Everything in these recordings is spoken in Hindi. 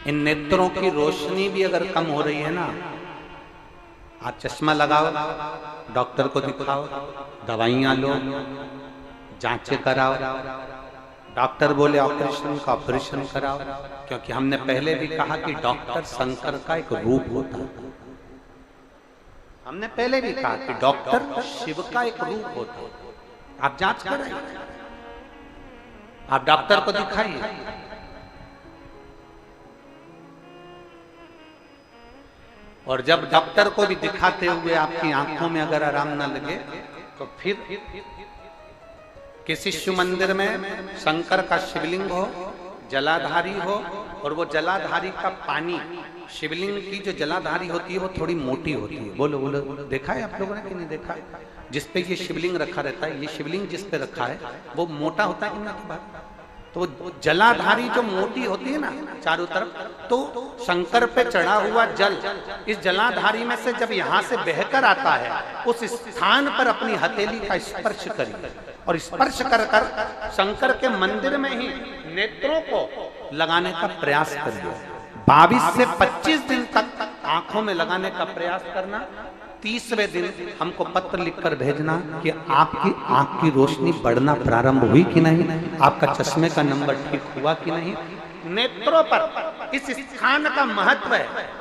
इन नेत्रों की रोशनी भी अगर कम हो रही है ना, आप चश्मा लगाओ, डॉक्टर को दिखाओ, दवाइयां लो, जांचें कराओ, डॉक्टर बोले ऑपरेशन का ऑपरेशन कराओ, क्योंकि हमने पहले भी कहा कि डॉक्टर शंकर का एक रूप होता है। हमने पहले भी कहा कि डॉक्टर शिव का एक रूप होता है। आप जांच कराइए, आप डॉक्टर को दिखाइए। और जब डॉक्टर को भी दिखाते हुए आपकी आंखों में अगर आराम ना लगे, तो फिर किसी शिव मंदिर में शंकर का शिवलिंग हो, जलाधारी हो, और वो जलाधारी का पानी, शिवलिंग की जो जलाधारी होती है वो थोड़ी मोटी होती है। बोलो बोलो, देखा है आप लोगों ने कि नहीं देखा? जिसपे ये शिवलिंग रखा रहता है, ये शिवलिंग जिस पे रखा है वो मोटा होता है कि नहीं? तो जलाधारी जो मोटी होती है ना चारों तरफ, तो शंकर पे चढ़ा हुआ जल इस जलाधारी में से जब यहाँ से बहकर आता है, उस स्थान पर अपनी हथेली का स्पर्श करिए, और स्पर्श कर कर शंकर के मंदिर में ही नेत्रों को लगाने का प्रयास करिए। 22 से 25 दिन तक आंखों में लगाने का प्रयास करना। 30वें दिन हमको पत्र लिखकर भेजना कि आपकी आंख की रोशनी बढ़ना प्रारंभ हुई कि नहीं, आपका चश्मे का नंबर ठीक हुआ कि नहीं। नेत्रों पर इस स्थान का महत्व है।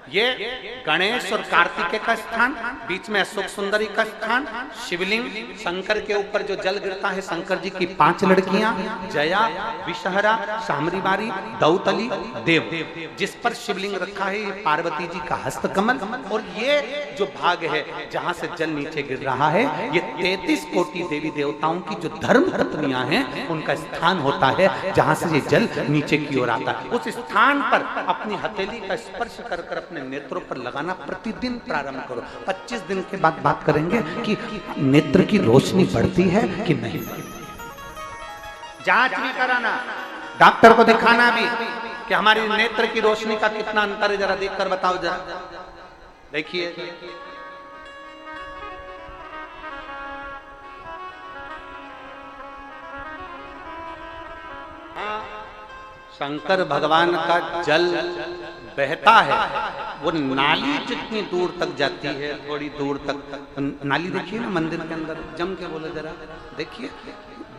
ये गणेश और कार्तिकेय का स्थान, बीच में अशोक सुंदरी का स्थान, शिवलिंग, शंकर के ऊपर जो जल गिरता है, शंकर जी की 5 लड़कियां, जया, विषहरा, शामरीबारी, दौतली, देव, जिस पर शिवलिंग रखा है ये पार्वती जी का हस्तकमल। और ये जो भाग है जहां से जल नीचे गिर रहा है, ये 33 कोटि देवी देवताओं की जो धर्म पत्नियां हैं उनका स्थान होता है, जहां से ये जल नीचे की ओर आता है। उस स्थान पर अपनी हथेली का स्पर्श कर कर अपने नेत्रों पर लगाना प्रतिदिन प्रारंभ करो। 25 दिन के बाद बात करेंगे कि नेत्र की रोशनी बढ़ती है कि नहीं। जांच भी कराना, डॉक्टर को दिखाना भी कि हमारी नेत्र की रोशनी का कितना अंतर है, जरा देखकर बताओ। जरा देखिए, शंकर भगवान का जल बहता है, वो नाली जितनी दूर तक जाती है, थोड़ी दूर तक नाली देखिए ना मंदिर के अंदर, जम के बोले जरा देखिए,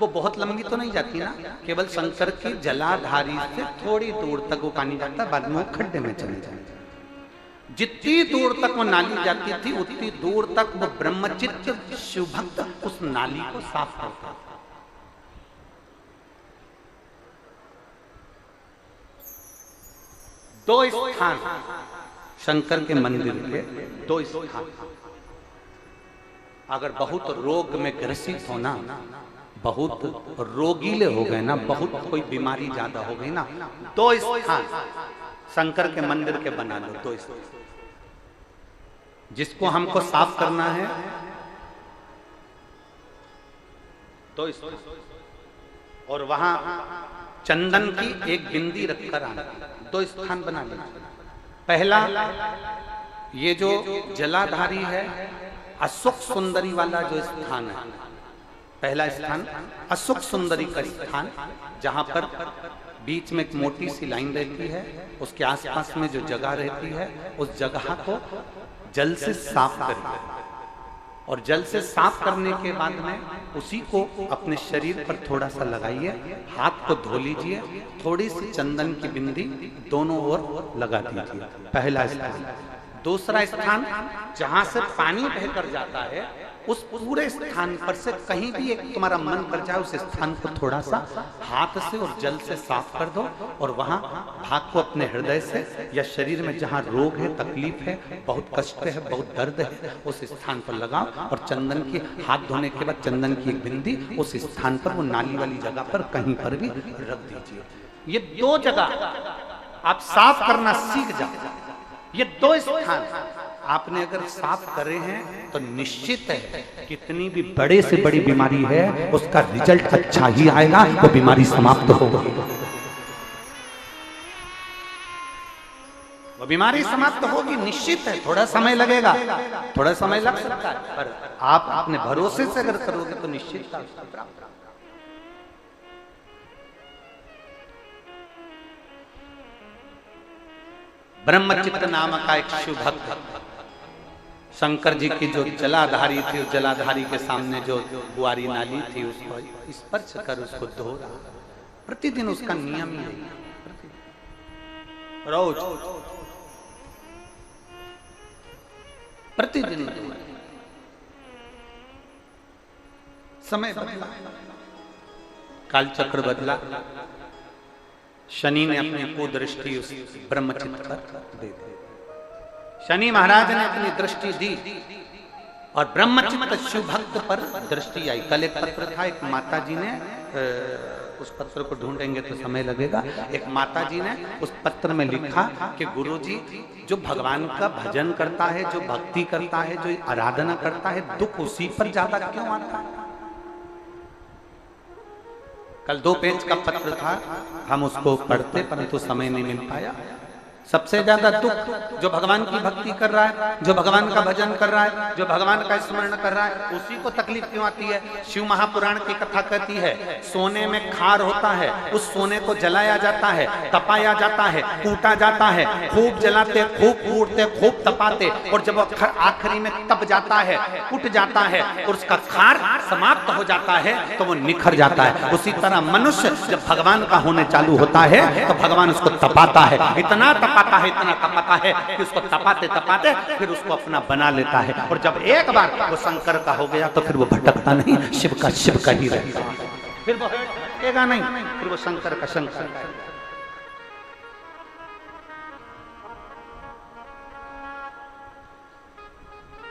वो बहुत लंबी तो नहीं जाती ना, केवल शंकर की जलाधारी से थोड़ी दूर तक वो पानी जाता है, बाद में वो खड्डे में चले जाते। जितनी दूर तक वो नाली जाती थी उतनी दूर तक वो ब्रह्मचित्त शिवभक्त उस नाली को साफ करता था। दो स्थान शंकर के मंदिर के, 2 स्थान। अगर बहुत रोग में ग्रसित हो ना, बहुत रोगीले हो गए ना, बहुत कोई बीमारी ज्यादा हो गई ना, 2 स्थान शंकर के मंदिर के बना लो। 2 स्थान जिसको हमको साफ करना है, 2 स्थान, और वहां चंदन की एक बिंदी रखकर आना। 2 स्थान बना लीजिए। पहला, ये जो जलाधारी है, अशोक सुंदरी वाला जो स्थान है, पहला स्थान अशोक सुंदरी का स्थान, जहां पर बीच में एक मोटी सी लाइन रहती है, उसके आसपास में जो जगह रहती है, उस जगह को जल से साफ करिए, और जल से साफ करने के बाद में उसी को अपने शरीर पर थोड़ा सा लगाइए, हाथ को धो लीजिए, थोड़ी सी चंदन की बिंदी दोनों ओर लगा दीजिए। पहला स्थान। दूसरा स्थान, जहां से पानी बहकर जाता है, उस पूरे स्थान पर से कहीं भी एक तुम्हारा मन कर जाए, उस स्थान को थोड़ा सा हाथ से और जल से साफ कर दो, और वहां भाग को अपने हृदय से या शरीर में जहां रोग है, तकलीफ है, बहुत कष्ट है, बहुत दर्द है, उस स्थान पर लगाओ, और चंदन की, हाथ धोने के बाद चंदन की एक बिंदी उस स्थान पर, वो नाली वाली जगह पर कहीं पर भी रख दीजिए। ये 2 जगह आप साफ करना सीख जाओ। ये 2 स्थान आपने अगर साफ करे हैं तो निश्चित है कितनी भी बड़े से बड़ी बीमारी है उसका रिजल्ट अच्छा ही आएगा, वो बीमारी समाप्त होगी। वो बीमारी समाप्त होगी, निश्चित है। थोड़ा समय लगेगा, थोड़ा समय लग सकता है, पर आप अपने भरोसे से अगर करोगे तो निश्चित प्राप्त। ब्रह्मचित्त नाम का एक शिव भक्त शंकर जी की जो जलाधारी थी, उस जलाधारी के सामने जो बुआरी नाली थी उसको स्पर्श कर उसको धो रहा। प्रतिदिन उसका नियम ही है, रोज प्रतिदिन। समय बदला, काल चक्र बदला, शनि ने अपनी कुदृष्टि उस ब्रह्मचित्त पर दे दी। शनि महाराज ने अपनी दृष्टि दी और ब्रह्मचित्त शिव भक्त पर दृष्टि आई। कल एक पत्र था, एक माता जी ने, उस पत्र को ढूंढेंगे तो समय लगेगा, एक माता जी ने उस पत्र में लिखा कि गुरुजी, जो भगवान का भजन करता है, जो भक्ति करता है, जो आराधना करता है, दुख उसी पर ज्यादा क्यों आता है। कल 2 पेज का पत्र था, हम उसको पढ़ते परंतु समय नहीं मिल पाया। सबसे ज्यादा दुख जो भगवान की भक्ति कर रहा है, जो भगवान का भजन कर रहा है, जो भगवान का स्मरण कर रहा है, उसी को तकलीफ क्यों आती है। शिव महापुराण की कथा कहती है, सोने में खार होता है, उस सोने को जलाया जाता है, तपाया जाता है, कूटा जाता है, खूब जलाते, खूब कूटते, खूब तपाते, और जब आखिरी में तप जाता है, कुट जाता है और उसका खार समाप्त हो जाता है तो वो निखर जाता है। उसी तरह मनुष्य जब भगवान का होने चालू होता है तो भगवान उसको तपाता है, इतना तपाता है, इतना तपाता है कि उसको तपाते तपाते फिर उसको अपना बना लेता है। और जब एक बार वो शंकर का हो गया तो फिर वो भटकता नहीं, शिव का ही रहता है, फिर वो भटकेगा नहीं, फिर वो शंकर का शंकर।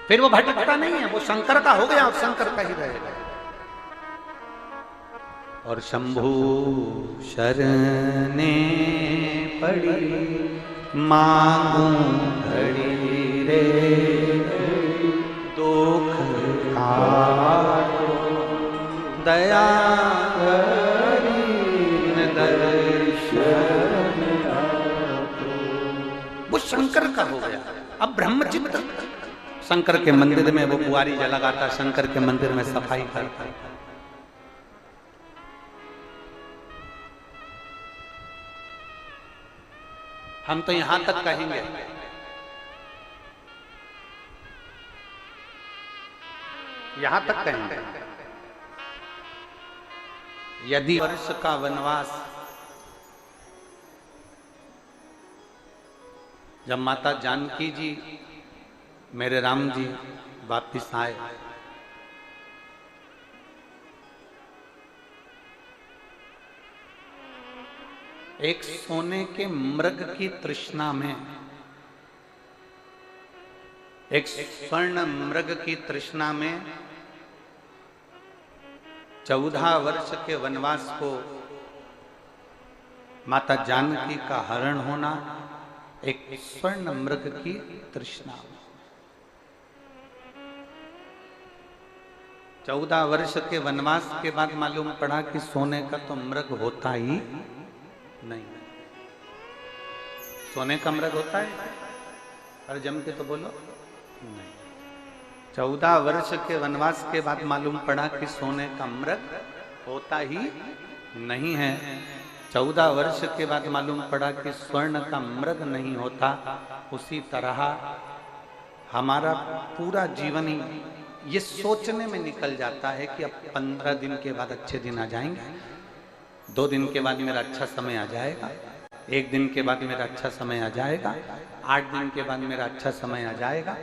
फिर वो भटकता नहीं है, वो शंकर का हो गया और शंकर का ही रहेगा। और शंभु शरणे पड़ी मांगू घड़ी रे, दुख काटो दया करी दर्शन। वो शंकर का हो गया। अब ब्रह्मचित्त शंकर के मंदिर में वो बुआरी जलाता, शंकर के मंदिर में सफाई करता। हम तो यहां तक कहेंगे, यहां तक कहेंगे, यदि वर्ष का वनवास जब माता जानकी जी, मेरे राम जी वापिस आए, एक सोने के मृग की तृष्णा में, एक स्वर्ण मृग की तृष्णा में 14 वर्ष के वनवास को माता जानकी का हरण होना, एक स्वर्ण मृग की तृष्णा। 14 वर्ष के वनवास के बाद मालूम पड़ा कि सोने का तो मृग होता ही नहीं। सोने का मृग होता है? अरे जम के तो बोलो नहीं। 14 वर्ष के वनवास के बाद मालूम पड़ा कि सोने का मृग होता ही नहीं है। 14 वर्ष के बाद मालूम पड़ा कि स्वर्ण का मृग नहीं होता। उसी तरह हमारा पूरा जीवन ही ये सोचने में निकल जाता है कि अब 15 दिन के बाद अच्छे दिन आ जाएंगे, 2 दिन के बाद मेरा अच्छा समय आ जाएगा, 1 दिन के बाद मेरा अच्छा समय आ जाएगा, 8 दिन के बाद मेरा अच्छा समय आ जाएगा,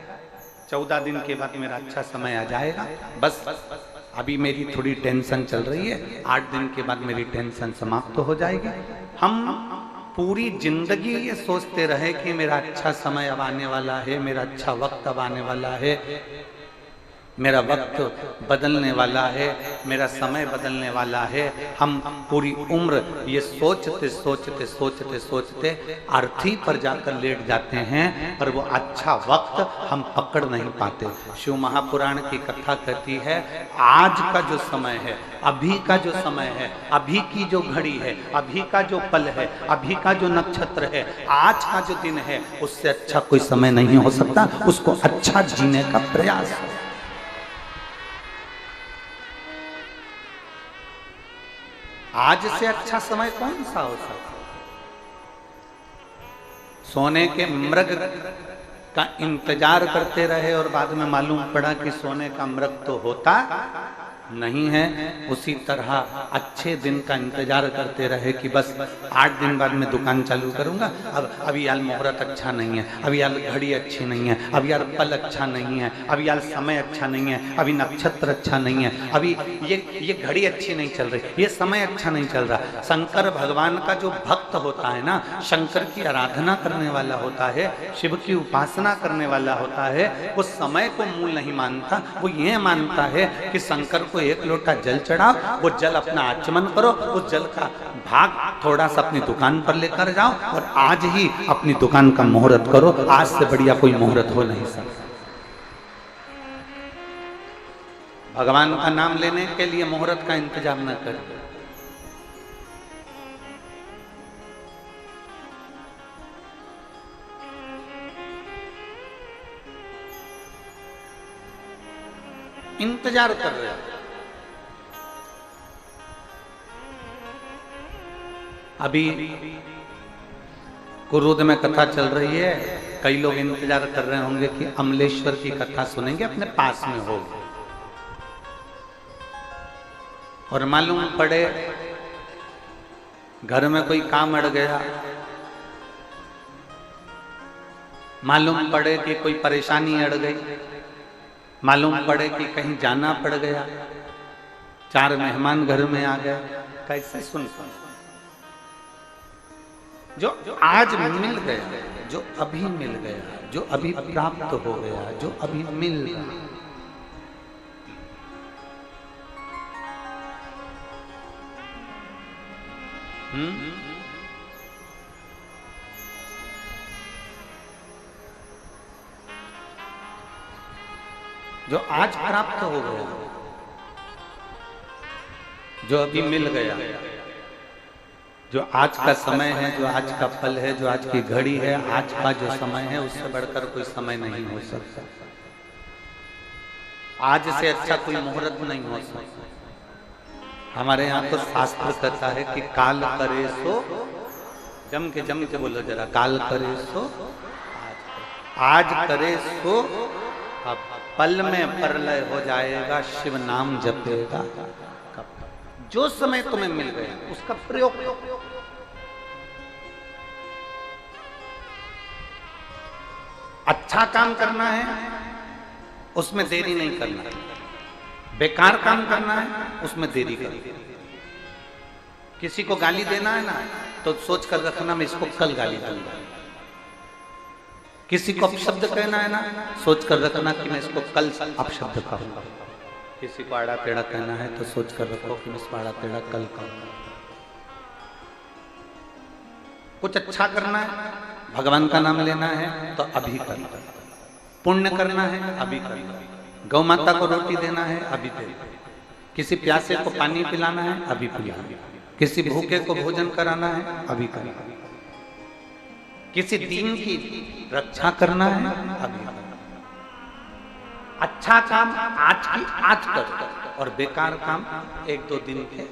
14 दिन के बाद मेरा अच्छा समय आ जाएगा। बस अभी मेरी थोड़ी टेंशन चल रही है, 8 दिन के बाद मेरी टेंशन समाप्त हो जाएगी। हम पूरी जिंदगी ये सोचते रहे कि मेरा अच्छा समय अब आने वाला है, मेरा अच्छा वक्त अब आने वाला है, मेरा वक्त बदलने वाला है, मेरा समय बदलने वाला है। हम पूरी उम्र ये सोचते सोचते सोचते सोचते अर्थी पर जाकर लेट जाते हैं, पर वो अच्छा वक्त हम पकड़ नहीं पाते। शिव महापुराण की कथा कहती है, आज का जो समय है, अभी का जो समय है, अभी की जो घड़ी है, अभी का जो पल है, अभी का जो नक्षत्र है, आज का जो दिन है, उससे अच्छा कोई समय नहीं हो सकता। उसको अच्छा जीने का प्रयास है। आज से अच्छा समय कौन सा हो सकता? सोने के मृग का इंतजार करते रहे और बाद में मालूम पड़ा कि सोने का मृग तो होता नहीं है। उसी तरह अच्छे दिन का इंतजार करते रहे कि बस 8 दिन बाद मैं दुकान चालू करूंगा। अभी यार मुहूर्त अच्छा नहीं है, अभी यार घड़ी अच्छी नहीं है, अभी यार पल अच्छा नहीं है, अभी यार समय अच्छा नहीं है, अभी नक्षत्र अच्छा नहीं है, अभी ये घड़ी अच्छी नहीं चल रही, ये समय अच्छा नहीं चल रहा। शंकर भगवान का जो भक्त होता है ना, शंकर की आराधना करने वाला होता है, शिव की उपासना करने वाला होता है, वो समय को मूल नहीं मानता। वो ये मानता है कि शंकर को एक लोटा जल चढ़ाओ, वो जल अपना आचमन करो, उस जल का भाग थोड़ा सा अपनी दुकान पर लेकर जाओ और आज ही अपनी दुकान का मुहूर्त करो। आज से बढ़िया कोई मुहूर्त हो नहीं सकता। भगवान का नाम लेने के लिए मुहूर्त का इंतजार न करें। इंतजार कर रहे हो। अभी कुरुद में कथा चल रही है, कई लोग इंतजार कर रहे होंगे कि अमलेश्वर की कथा सुनेंगे, अपने पास में हो। और मालूम पड़े घर में कोई काम अड़ गया, मालूम पड़े कि कोई परेशानी अड़ गई, मालूम पड़े कि कहीं जाना पड़ गया, 4 मेहमान घर में आ गए, कैसे सुन। जो आज मिल गया, जो अभी मिल गया, जो अभी प्राप्त हो गया, जो अभी मिल गया, जो आज प्राप्त हो गया, जो अभी मिल गया, जो आज का समय है, जो आज का पल है, जो आज की घड़ी है, आज का जो समय है, उससे बढ़कर कोई समय नहीं हो सकता। आज से अच्छा कोई मुहूर्त नहीं हो सकता। हमारे यहाँ तो शास्त्र कहता है कि काल करे सो, जम के बोलो जरा, काल करे सो आज करे सो, अब पल में प्रलय हो जाएगा, शिव नाम जपेगा। जो समय तुम्हें मिल गया उसका प्रयोग। अच्छा काम करना है उसमें देरी नहीं करना, बेकार काम करना है उसमें देरी करना। किसी को गाली देना है ना तो सोच कर रखना मैं इसको कल गाली दूंगा। किसी को अपशब्द कहना है ना, सोच कर रखना कि मैं इसको कल अपशब्द कहूंगा। किसी को आड़ा टेढ़ा कहना है तो सोच कर रखो कि मैं इसको आड़ा टेढ़ा कल कहूंगा। कुछ अच्छा करना है, भगवान का नाम लेना है तो अभी करना, पुण्य करना है अभी करना, गौ माता को रोटी देना है अभी दे, किसी प्यासे को पानी पिलाना है अभी पिलाना, किसी भूखे को भोजन कराना है अभी करना, किसी दीन की रक्षा करना है अभी। अच्छा काम आज की आज कर और बेकार काम 1-2 दिन के।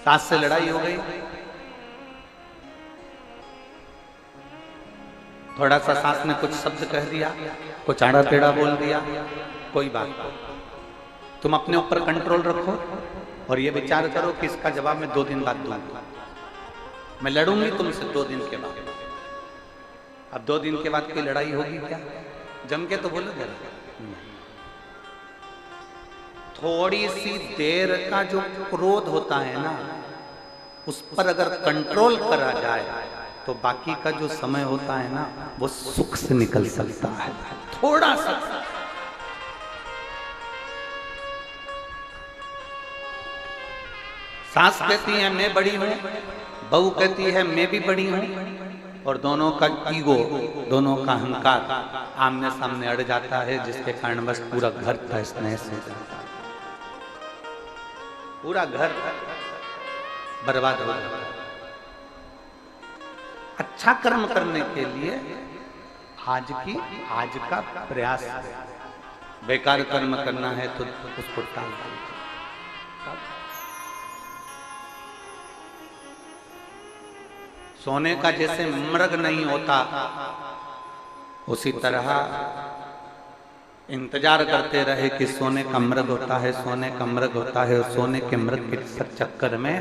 सास से लड़ाई हो गई, थोड़ा सा सास ने कुछ शब्द कह दिया, कुछ आड़ा टेढ़ा बोल दिया, कोई बात नहीं। तुम अपने ऊपर कंट्रोल रखो और ये विचार करो कि इसका जवाब मैं 2 दिन बाद दूंगा। मैं लड़ूंगी तुमसे 2 दिन के बाद। अब 2 दिन के बाद कोई लड़ाई होगी क्या? जम के तो बोलो जरा। थोड़ी सी देर का जो क्रोध होता है ना, उस पर अगर कंट्रोल करा जाए तो बाकी का जो समय होता है ना वो सुख से निकल सकता है। थोड़ा सा सास कहती है मैं बड़ी हूं, बहू कहती है मैं भी बड़ी हूं, और दोनों का ईगो, दोनों का अहंकार आमने सामने अड़ जाता है, जिसके कारण बस पूरा घर तहस नहस हो जाता है, पूरा घर बर्बाद हो जाता है। अच्छा कर्म करने के लिए आज का प्रयास, बेकार कर्म करना है तो उसको टाल दो। सोने का जैसे मृग नहीं होता, उसी तरह इंतजार करते रहे कि सोने का मृग होता है, सोने का मृग होता है, और सोने के मृग के चक्कर में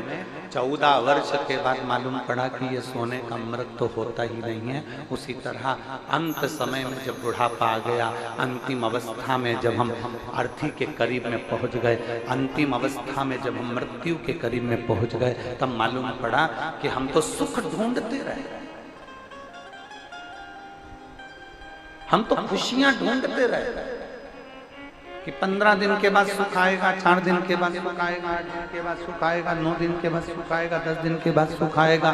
14 वर्ष के बाद मालूम पड़ा कि ये सोने का मृग तो होता ही नहीं है। उसी तरह अंत समय में जब बुढ़ापा आ गया, अंतिम अवस्था में जब हम अर्थी के करीब में पहुंच गए, अंतिम अवस्था में जब हम मृत्यु के करीब में पहुंच गए, तब मालूम पड़ा कि हम तो सुख ढूंढते रहे, हम तो खुशियां ढूंढते रहे कि 15 दिन के बाद सुख आएगा, 4 दिन के बाद सुख आएगा, 8 दिन के बाद सुख आएगा, 9 दिन के बाद सुख आएगा, 10 दिन के बाद सुख आएगा।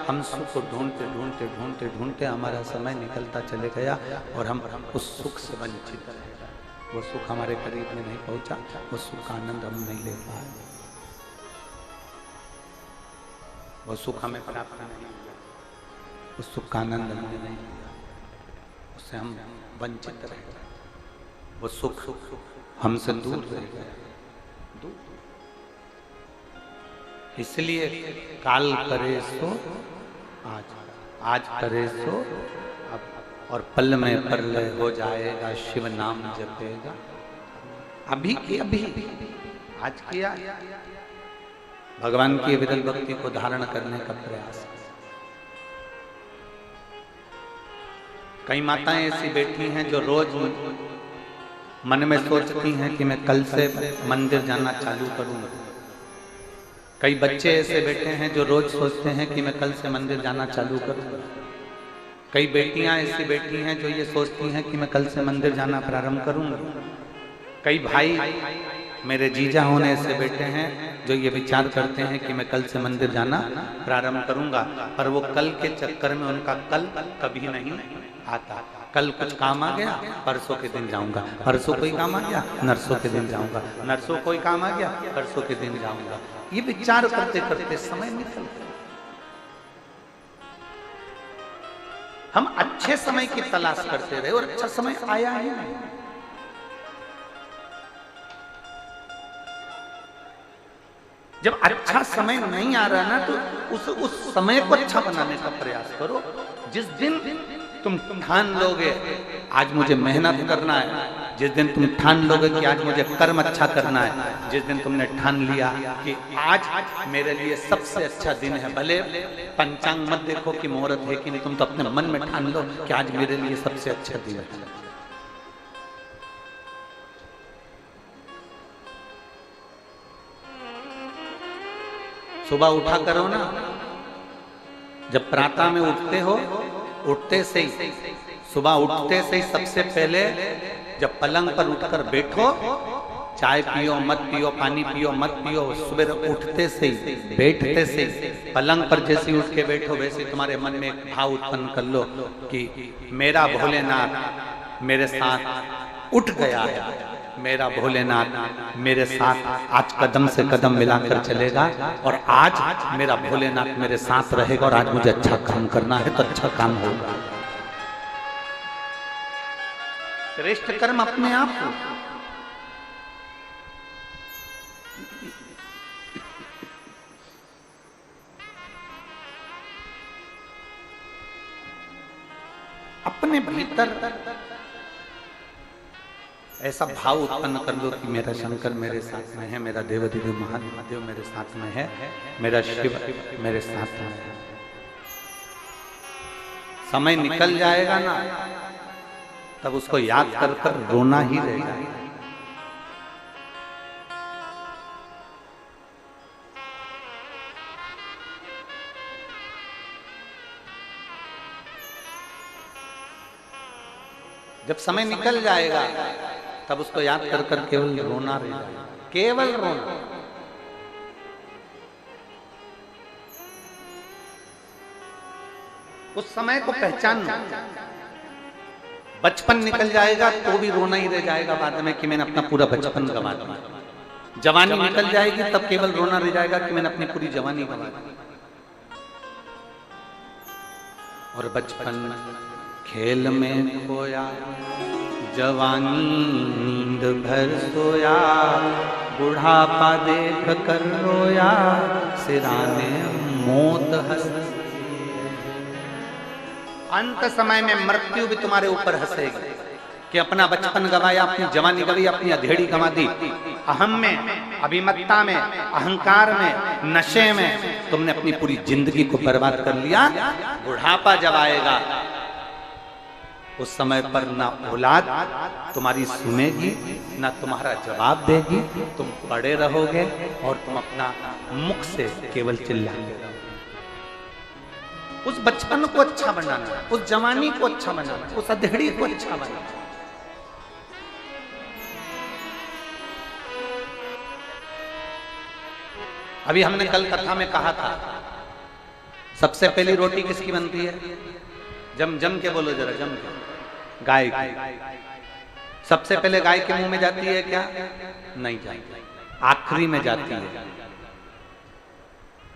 हम सुख को ढूंढते ढूंढते ढूंढते ढूंढते हमारा समय निकलता चले गया और हम उस सुख से वंचित रहे। वो सुख हमारे करीब में नहीं पहुंचा, वो सुख का आनंद हम नहीं ले पाए, वो सुख हमें प्राप्त नहीं हुआ, उस सुख का आनंद हमने नहीं लिया, उससे हम वंचित रह गए, वो सुख हमसे दूर रह गया। इसलिए काल करे सो आज, आज करे सो अब, और पल में प्रलय हो जाएगा, शिव नाम जपेगा। अभी की अभी आज किया, भगवान की विरल भक्ति को धारण करने का प्रयास। कई माताएं ऐसी बैठी हैं जो रोज मन में सोचती हैं कि मैं कल से मंदिर जाना चालू करूंगा। कई बच्चे ऐसे बैठे हैं जो रोज सोचते हैं कि मैं कल से मंदिर जाना चालू करूंगा। कई बेटियां ऐसी बैठी हैं जो ये सोचती हैं कि मैं कल से मंदिर जाना प्रारंभ करूंगा। कई भाई मेरे जीजा होने ऐसे बैठे हैं जो ये विचार करते हैं कि मैं कल से मंदिर जाना प्रारंभ करूंगा, पर वो कल के चक्कर में उनका कल कभी नहीं आता। कल कुछ काम आ गया, परसों के दिन जाऊंगा, परसों कोई काम आ गया, नरसों के दिन जाऊंगा, नरसों कोई काम आ गया, परसों के दिन जाऊंगा। ये विचार करते करते समय निकल गया। हम अच्छे समय की तलाश करते रहे और अच्छा समय आया ही नहीं। जब अच्छा समय नहीं आ रहा ना, तो उस समय को अच्छा बनाने का प्रयास करो। जिस दिन तुम ठान लोगे आज मुझे मेहनत करना है, जिस दिन तुम ठान लोगे कि आज मुझे कर्म अच्छा करना है, जिस दिन तुमने ठान लिया कि आज मेरे लिए सबसे अच्छा दिन है, भले पंचांग मत देखो कि मुहूर्त है कि नहीं, तुम तो अपने मन में ठान लो कि आज मेरे लिए सबसे अच्छा दिन है। सुबह उठा करो ना, जब प्रातः में उठते हो, उठते से ही, सुबह उठते से ही सबसे पहले जब पलंग पर उठकर बैठो, चाय पियो मत पियो, पानी पियो मत पियो, सुबह उठते से ही, बैठते से ही, पलंग पर जैसे उठ के बैठो वैसे तुम्हारे मन में एक भाव उत्पन्न कर लो कि मेरा भोलेनाथ मेरे साथ उठ गया है, मेरा भोलेनाथ मेरे साथ आज कदम से कदम मिलाकर चलेगा, और आज मेरा भोलेनाथ मेरे साथ रहेगा, और आज मुझे अच्छा काम करना है तो अच्छा काम होगा। श्रेष्ठ कर्म अपने आप हो। अपने भीतर ऐसा भाव उत्पन्न कर लो कि मेरा शंकर मेरे साथ में है, मेरा देवाधिदेव महादेव मेरे साथ में है, मेरा शिव मेरे साथ में है। समय निकल जाएगा ना, तब उसको याद कर कर रोना ही रहेगा। जब समय निकल जाएगा तब उसको याद कर कर केवल रोना रह जाएगा, केवल रोना। उस समय को पहचानना। बचपन निकल जाएगा तो भी रोना ही रह जाएगा बाद में कि मैंने अपना पूरा बचपन गंवा दिया। जवानी निकल जाएगी तब केवल रोना रह जाएगा कि मैंने अपनी पूरी जवानी गंवा दी। और बचपन खेल में खोया, जवानी नींद भर सोया, बुढ़ापा देख कर रोया, सिराने मौत हंस अंत समय में मृत्यु भी तुम्हारे ऊपर हंसेगी कि अपना बचपन गवाया, अपनी जवानी गवाई, अपनी अधेड़ी गंवा दी। अहम में, अभिमत्ता में, अहंकार में, नशे में तुमने अपनी पूरी जिंदगी को बर्बाद कर लिया। बुढ़ापा जब आएगा उस समय पर ना औलाद तुम्हारी सुनेगी, ना तुम्हारा जवाब देगी, तुम पड़े रहोगे और तुम अपना मुख से केवल चिल्लाते रहोगे। उस बचपन को अच्छा बनाना, उस जवानी को अच्छा बनाना, उस अधेड़ी को अच्छा बनाना। अभी हमने कल कथा में कहा था, सबसे पहली रोटी किसकी बनती है? जम के बोलो जरा, जम के। गाय की। सबसे पहले गाय के मुंह में जाती है क्या? नहीं जाती, आखिरी में जाती है।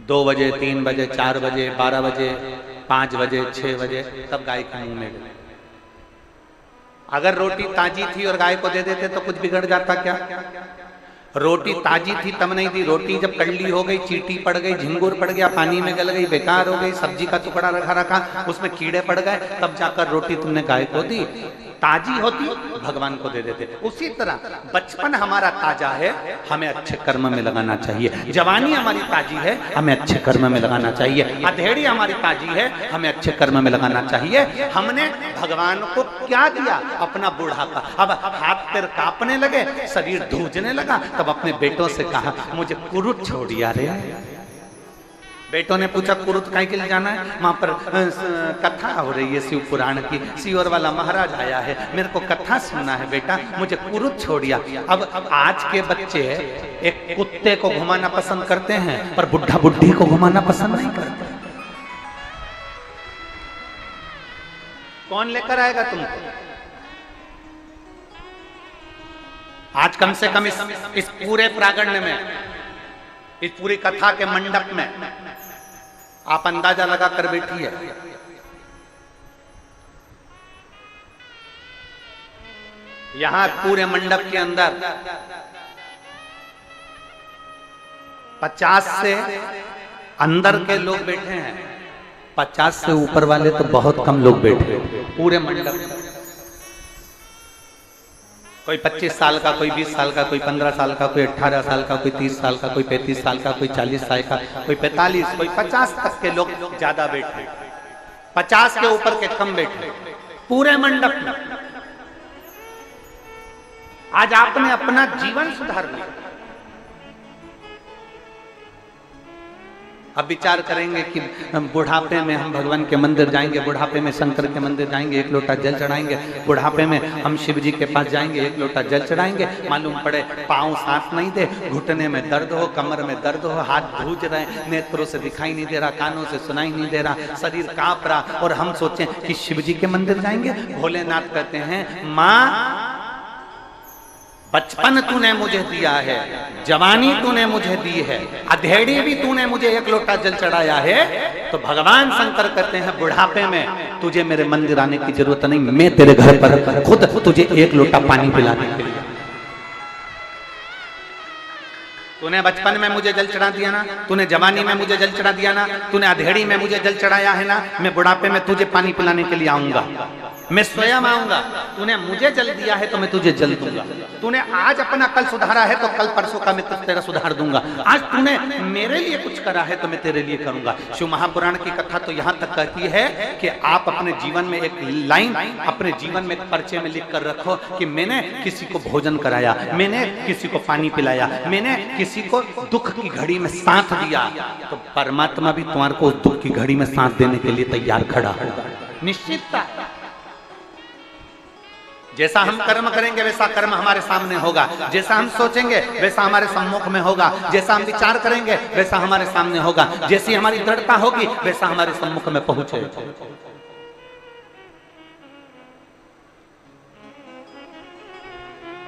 2 बजे, 3 बजे, 4 बजे, 12 बजे, 5 बजे, 6 बजे, तब गाय के मुंह में गई। अगर रोटी ताजी थी और गाय को दे देते तो कुछ बिगड़ जाता क्या? रोटी ताजी थी तब नहीं दी, रोटी जब कड़ली हो गई, चींटी पड़ गई, झिंगुर पड़ गया, पानी में गल गई, बेकार हो गई, सब्जी का टुकड़ा रखा उसमें कीड़े पड़ गए, तब जाकर रोटी तुमने गाय को दी। ताजी होती भगवान को दे देते। उसी तरह बचपन हमारा ताजा है, हमें अच्छे कर्म में लगाना चाहिए। जवानी हमारी ताजी है, हमें अच्छे कर्म में लगाना चाहिए। अधेड़ी हमारी ताजी है, हमें अच्छे कर्म में लगाना चाहिए। हमने भगवान को क्या दिया? अपना बुढ़ापा। अब हाथ पैर कांपने लगे, शरीर धूजने लगा, तब अपने बेटों से कहा मुझे कुरुत छोड़िया रे। बेटों ने पूछा कुरुत काहे के लिए जाना है? वहां पर कथा हो रही है शिव पुराण की, सियोर वाला महाराज आया है, मेरे को कथा सुनना है बेटा, मुझे कुरुत छोड़िया। अब आज के बच्चे एक कुत्ते को घुमाना पसंद करते हैं पर बुढ़ा बुढ़ी को घुमाना पसंद नहीं करते। कौन लेकर आएगा तुमको? आज कम से कम इस पूरे प्रांगण में, इस पूरी कथा के मंडप में आप अंदाजा लगा कर बैठी है, यहां पूरे मंडप के अंदर 50 से अंदर के लोग बैठे हैं, 50 से ऊपर वाले तो बहुत कम लोग बैठे पूरे मंडप में। कोई 25 साल का, कोई 20 साल का, कोई 15 साल का, कोई 18 साल का, कोई 30 साल का, कोई 35 साल का, कोई 40 साल का, कोई 45, कोई 50 तक के लोग ज्यादा बैठे, 50 के ऊपर के कम बैठे पूरे मंडप में। आज आपने अपना जीवन सुधार लिया। अब विचार करेंगे कि बुढ़ापे में हम भगवान के मंदिर जाएंगे, बुढ़ापे में शंकर के मंदिर जाएंगे, 1 लोटा जल चढ़ाएंगे, बुढ़ापे में हम शिव जी के पास जाएंगे, 1 लोटा जल चढ़ाएंगे, मालूम पड़े पाँव साथ नहीं दे, घुटने में दर्द हो, कमर में दर्द हो, हाथ धूज रहे, नेत्रों से दिखाई नहीं दे रहा, कानों से सुनाई नहीं दे रहा, शरीर कांप रहा, और हम सोचें कि शिव जी के मंदिर जाएंगे। भोलेनाथ कहते हैं माँ बचपन तूने मुझे दिया है, जवानी तूने मुझे दी है, अधेड़ी भी तूने मुझे 1 लोटा जल चढ़ाया है, तो भगवान शंकर कहते हैं बुढ़ापे में तुझे मेरे मंदिर आने की जरूरत नहीं, मैं तेरे घर पर खुद तुझे 1 लोटा पानी पिलाने के लिए। तूने बचपन में मुझे जल चढ़ा दिया ना, तूने जवानी में मुझे जल चढ़ा दिया ना, तूने अधेड़ी में मुझे जल चढ़ाया है ना, मैं बुढ़ापे में तुझे पानी पिलाने के लिए आऊंगा, मैं स्वयं आऊंगा। तूने मुझे जल दिया है तो मैं तुझे जल दूंगा। तूने आज अपना कल सुधारा है तो कल परसों का मैं तेरा सुधार दूंगा। आज तूने मेरे लिए कुछ करा है तो मैं तेरे लिए करूंगा। शिव महापुराण की कथा तो यहाँ तक कहती है कि आप अपने जीवन में एक लाइन, अपने जीवन में एक पर्चे में लिख कर रखो कि मैंने किसी को भोजन कराया, मैंने किसी को पानी पिलाया, मैंने किसी को दुख की घड़ी में साथ दिया, तो परमात्मा भी तुम्हारे को उस दुख की घड़ी में साथ देने के लिए तैयार खड़ा होगा, निश्चितता। जैसा हम कर्म करेंगे वैसा कर्म हमारे सामने होगा, जैसा हम सोचेंगे वैसा हमारे सम्मुख में होगा, जैसा हम विचार करेंगे वैसा हमारे सामने होगा, जैसी हमारी दृढ़ता होगी वैसा हमारे सम्मुख में पहुंचेगा।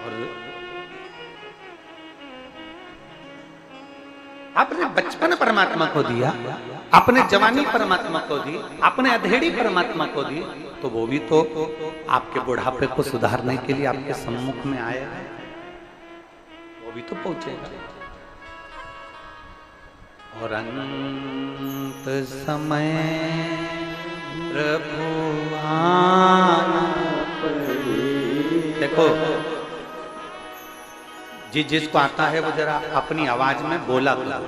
और आपने बचपन परमात्मा को दिया, अपने जवानी परमात्मा को दी, अपने अधेड़ी परमात्मा को दी, तो वो भी तो आपके बुढ़ापे को सुधारने के लिए आपके सम्मुख में आया है, वो भी तो पहुंचेगा। और अंत समय प्रभु माया देखो, जिसको आता है वो जरा अपनी आवाज में बोला करो।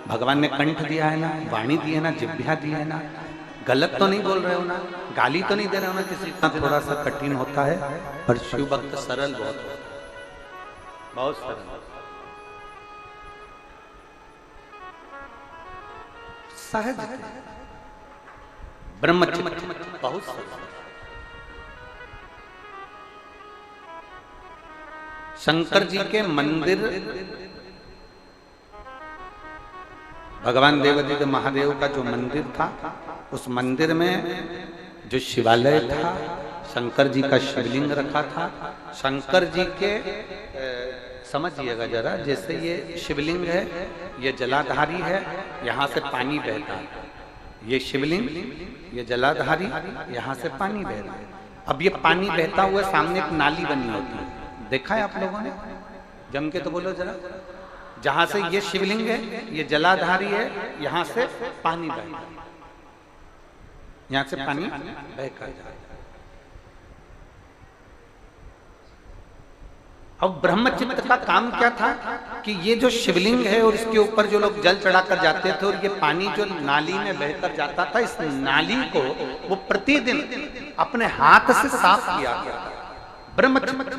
भगवान ने कंठ दिया है ना, वाणी दी है ना, जिह्वा दी है ना, गलत तो नहीं बोल रहे हो ना, गाली तो नहीं दे रहे हो ना किसी का। थोड़ा सा कठिन होता है पर शिव भक्त सरल बहुत होता है, बहुत सरल, सहज, ब्रह्मचर्य बहुत सरल। शंकर जी के मंदिर, भगवान देवादिदेव महादेव का जो मंदिर था, उस मंदिर में जो शिवालय था, शंकर जी का शिवलिंग रखा था। शंकर जी के समझिएगा जरा, जैसे ये शिवलिंग है, ये जलाधारी है, यहाँ से पानी बहता है। ये शिवलिंग, ये जलाधारी, यहाँ से पानी बह रहा है। अब ये पानी बहता हुआ सामने एक नाली बनी होती है, देखा है आप लोगों ने? जम के तो बोलो जरा। जहां से ये शिवलिंग है, ये जलाधारी है, यहां से पानी बहता है, यहां से पानी बहकर जाता है। अब ब्रह्मचित्र का काम क्या था कि ये जो शिवलिंग है और इसके ऊपर जो लोग जल चढ़ाकर जाते थे, और ये पानी जो नाली में बहकर जाता था, इस नाली को वो प्रतिदिन अपने हाथ से साफ किया करता था। ब्रह्मचित्र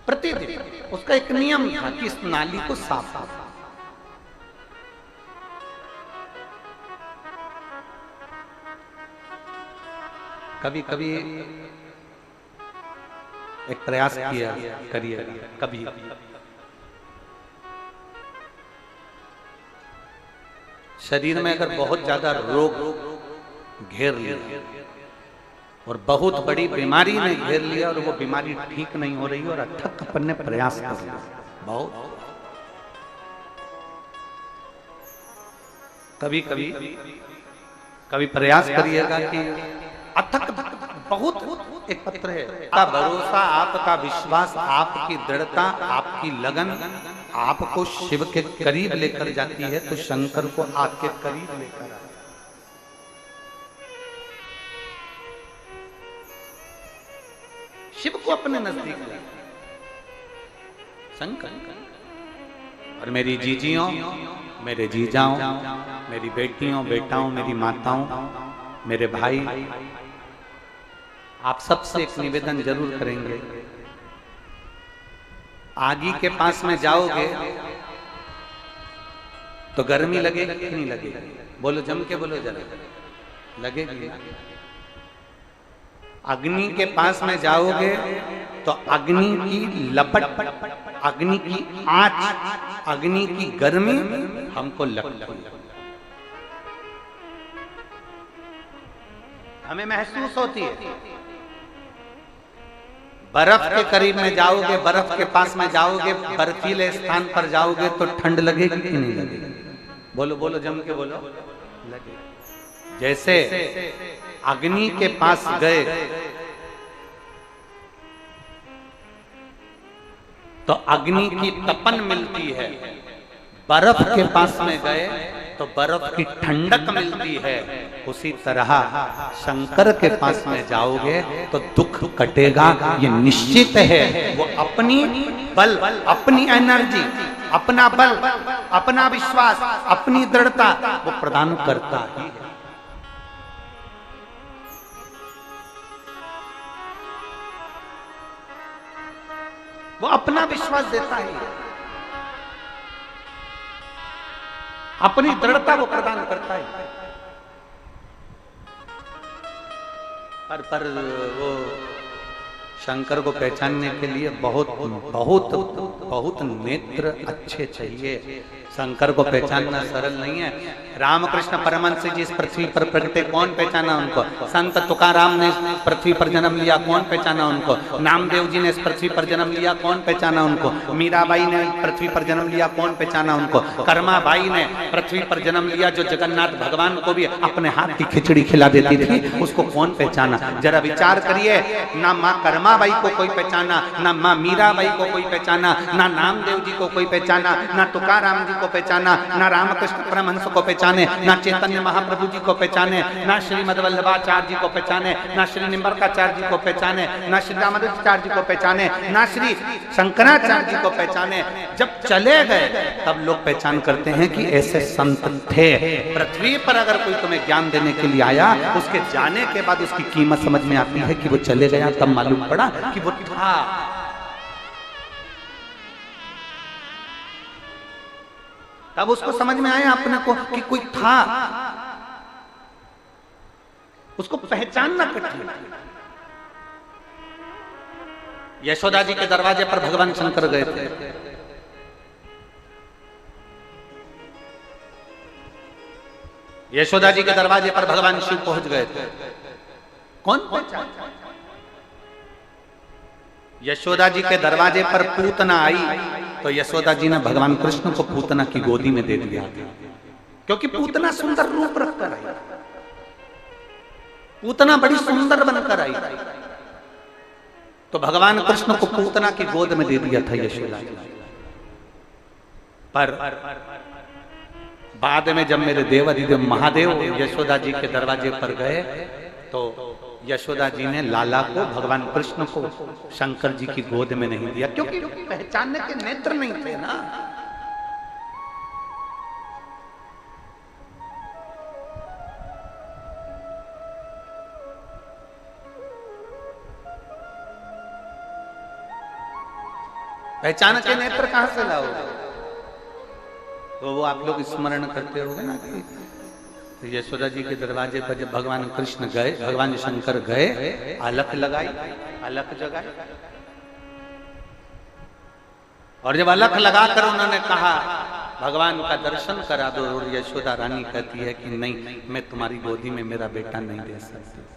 प्रतिदिन उसका एक नियम था कि इस नाली को साफ करना। कभी कभी एक प्रयास किया करिए, कभी शरीर में अगर बहुत ज्यादा रोग घेर लिया और बहुत बड़ी बीमारी ने घेर लिया और वो बीमारी ठीक नहीं हो रही और अथक अपन ने प्रयास कर लिया, बहुत कभी कभी कभी प्रयास करिएगा कि अथक बहुत एक पत्र है, आपका भरोसा, आपका विश्वास, आपकी दृढ़ता, आपकी लगन आपको शिव के करीब लेकर जाती है, तो शंकर को आपके करीब लेकर आता है। शिव को अपने नजदीक ले शंकर। और मेरी जीजियों, मेरे जीजाओं, मेरी बेटियों, बेटाओं, मेरी माताओं, मेरे भाई, आप सबसे एक निवेदन जरूर करेंगे। आगी के पास में जाओगे तो गर्मी लगेगी कि नहीं लगेगी? बोलो, जम के बोलो जरा, लगेगी। अग्नि के पास में जाओगे तो अग्नि की लपट, अग्नि की आंच, अग्नि की गर्मी हमको लगती है, हमें महसूस होती है। बर्फ के करीब में जाओगे, बर्फ के पास में जाओगे, बर्फीले स्थान पर जाओगे तो ठंड लगेगी कि नहीं लगेगी? बोलो बोलो, जम के बोलो, लगेगी। जैसे अग्नि के पास गए तो अग्नि की तपन मिलती है, बर्फ के पास में गए तो बर्फ की ठंडक मिलती है। उसी तरह शंकर के पास में जाओगे तो दुख कटेगा, ये निश्चित है। वो अपनी बल, अपनी एनर्जी, अपना बल, अपना विश्वास, अपनी दृढ़ता वो प्रदान करता है। वो अपना विश्वास देता है, अपनी दृढ़ता वो प्रदान करता है। पर वो शंकर को पहचानने के लिए बहुत बहुत बहुत नेत्र अच्छे चाहिए। शंकर को पहचानना सरल नहीं है। रामकृष्ण परमहंस जी इस पृथ्वी पर प्रगटे, कौन पहचाना उनको? संत तुकाराम ने इस पृथ्वी पर जन्म लिया, कौन पहचाना उनको? नामदेव जी ने इस पृथ्वी पर जन्म लिया, कौन पहचाना उनको? मीराबाई ने पृथ्वी पर जन्म लिया, कौन पहचाना उनको? कर्माबाई ने पृथ्वी पर जन्म लिया, जो जगन्नाथ भगवान को भी अपने हाथ की खिचड़ी खिला देती थी, उसको कौन पहचाना? जरा विचार करिए ना। माँ कर्मा रमाबाई को कोई पहचाना, ना माँ मीराबाई को कोई पहचाना, ना नामदेव जी को कोई पहचाना, ना तुकाराम जी को पहचाना, ना रामकृष्ण परमहंस को पहचाने, ना चैतन्य महाप्रभु जी को पहचाने, ना श्रीमद वल्लभाचार्य जी को पहचाने, ना श्री निम्बरकाचार्य जी को पहचाने, ना श्री रामानुजाचार्य जी को पहचाने, ना श्री शंकराचार्य जी को पहचाने। जब चले गए तब लोग पहचान करते हैं कि ऐसे संत थे। पृथ्वी पर अगर कोई तुम्हें ज्ञान देने के लिए आया, उसके जाने के बाद उसकी कीमत समझ में आती है कि वो चले गया तब मालूम पड़ा कि वो था। तब उसको समझ में आया अपने को कि कोई था, उसको पहचानना कठिन। यशोदा जी के दरवाजे पर भगवान शंकर गए थे। यशोदा जी के दरवाजे पर भगवान शिव पहुंच गए थे। कौन पहुंचा? यशोदा जी के दरवाजे पर पूतना आई तो यशोदा जी ने भगवान कृष्ण को पूतना की गोदी में दे दिया, क्योंकि पूतना सुंदर रूप रखकर आई, पूतना बड़ी सुंदर बनकर आई, तो भगवान कृष्ण को पूतना की गोद में दे दिया था यशोदा जी। पर बाद में जब मेरे देवाधिदेव महादेव यशोदा जी के दरवाजे पर गए तो यशोदा जी ने लाला को, भगवान कृष्ण को शंकर जी की गोद में नहीं दिया, क्योंकि पहचानने के नेत्र नहीं थे ना। पहचान के नेत्र कहां से लाओगे? तो वो आप लोग स्मरण करते होंगे ना कि यशोदा जी के दरवाजे पर जब भगवान कृष्ण गए, भगवान शंकर गए, अलख लगाई, अलख जगाई, और जब अलख लगाकर उन्होंने कहा भगवान का दर्शन करा दो, और यशोदा रानी कहती है कि नहीं, मैं तुम्हारी गोदी में मेरा बेटा नहीं दे सकती।